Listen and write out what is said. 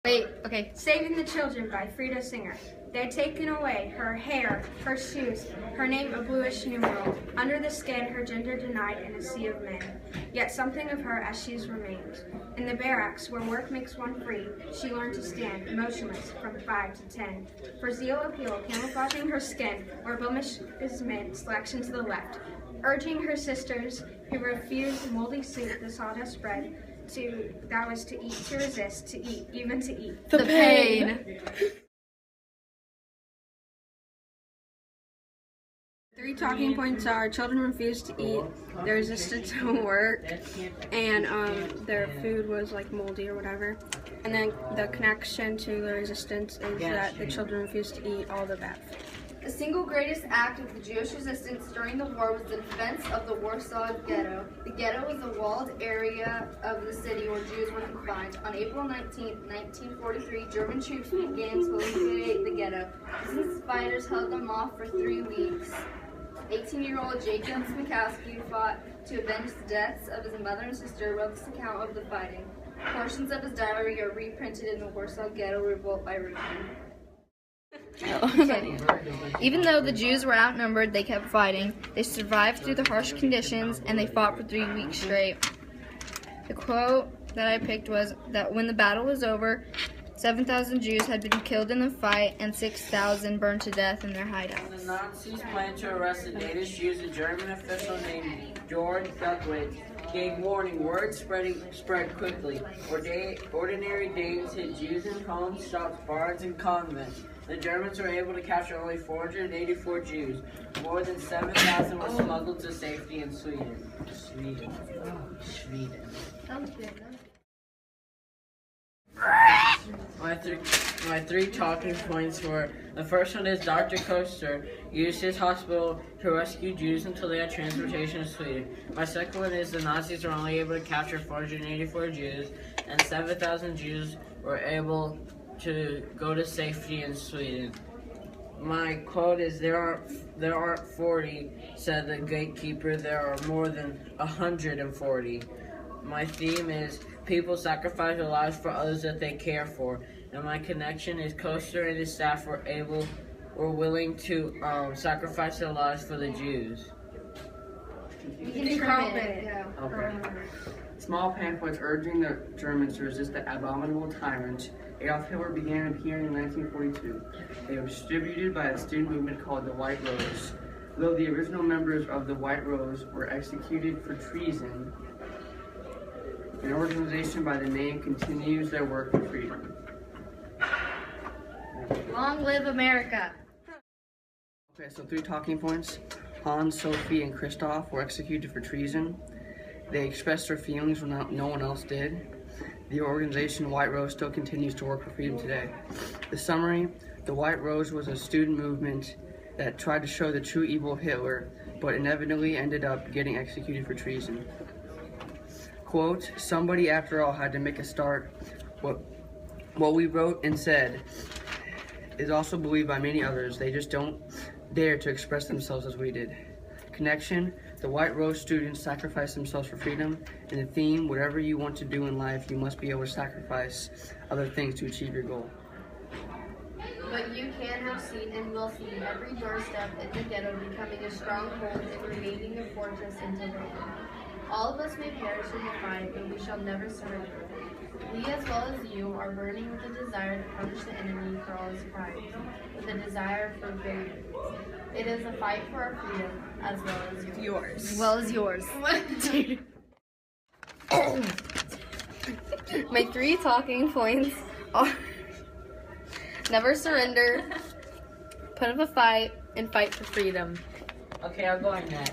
Wait, okay. Saving the Children by Frida Singer. They had taken away her hair, her shoes, her name a bluish numeral. Under the skin, her gender denied in a sea of men. Yet something of her as she's remained. In the barracks, where work makes one free, she learned to stand, motionless, from 5 to 10. For zeal appeal, camouflaging her skin, or blemishment, selection to the left. Urging her sisters, who refused moldy soup, the sawdust bread, that was to eat, to resist, to eat, even to eat. The pain. 3 talking points are: children refused to eat, they resisted to work, and their food was like moldy or whatever. And then the connection to the resistance is that the children refused to eat all the bad food. The single greatest act of the Jewish resistance during the war was the defense of the Warsaw Ghetto. The ghetto was a walled area of the city where Jews were confined. On April 19, 1943, German troops began to liquidate the ghetto. Resistance fighters held them off for 3 weeks. 18-year-old Jacob Smikowski fought to avenge the deaths of his mother and sister, wrote this account of the fighting. Portions of his diary are reprinted in the Warsaw Ghetto Revolt by Ruben. Even though the Jews were outnumbered, they kept fighting. They survived through the harsh conditions, and they fought for 3 weeks straight. The quote that I picked was that when the battle was over, 7,000 Jews had been killed in the fight, and 6,000 burned to death in their hideouts. The Nazis planned to arrest the Danish Jews. A German official named George Duckwitz gave warning. Word spread quickly. Ordinary Danes hit Jews in homes, shops, bars, and convents. The Germans were able to capture only 484 Jews. More than 7,000 were smuggled to safety in Sweden. Sweden. My three talking points were: the first one is Dr. Koester used his hospital to rescue Jews until they had transportation to Sweden. My second one is the Nazis were only able to capture 484 Jews, and 7,000 Jews were able to go to safety in Sweden. My quote is, there aren't 40, said the gatekeeper, there are more than 140. My theme is, people sacrifice their lives for others that they care for. And my connection is, Koester and his staff were willing to sacrifice their lives for the Jews. You can crop it. Okay. Small pamphlets urging the Germans to resist the abominable tyrant. Adolf Hitler began appearing in 1942. They were distributed by a student movement called the White Rose. Though the original members of the White Rose were executed for treason, an organization by the name continues their work for freedom. Long live America! Okay, so 3 talking points. Hans, Sophie, and Christoph were executed for treason. They expressed their feelings when no one else did. The organization White Rose still continues to work for freedom today. The summary: the White Rose was a student movement that tried to show the true evil of Hitler, but inevitably ended up getting executed for treason. Quote, somebody after all had to make a start. What we wrote and said is also believed by many others. They just don't dare to express themselves as we did. Connection: the White Rose students sacrificed themselves for freedom, and the theme: whatever you want to do in life, you must be able to sacrifice other things to achieve your goal. But you can have seen and will see every doorstep in the ghetto becoming a stronghold and remaining a fortress until the end. All of us may perish in the fight, but we shall never surrender. We, as well as you, are burning with a desire to punish the enemy for all his crimes, with a desire for vengeance. It is a fight for our freedom, as well as yours. As well as yours. My 3 talking points are: never surrender, put up a fight, and fight for freedom. Okay, I'm going next.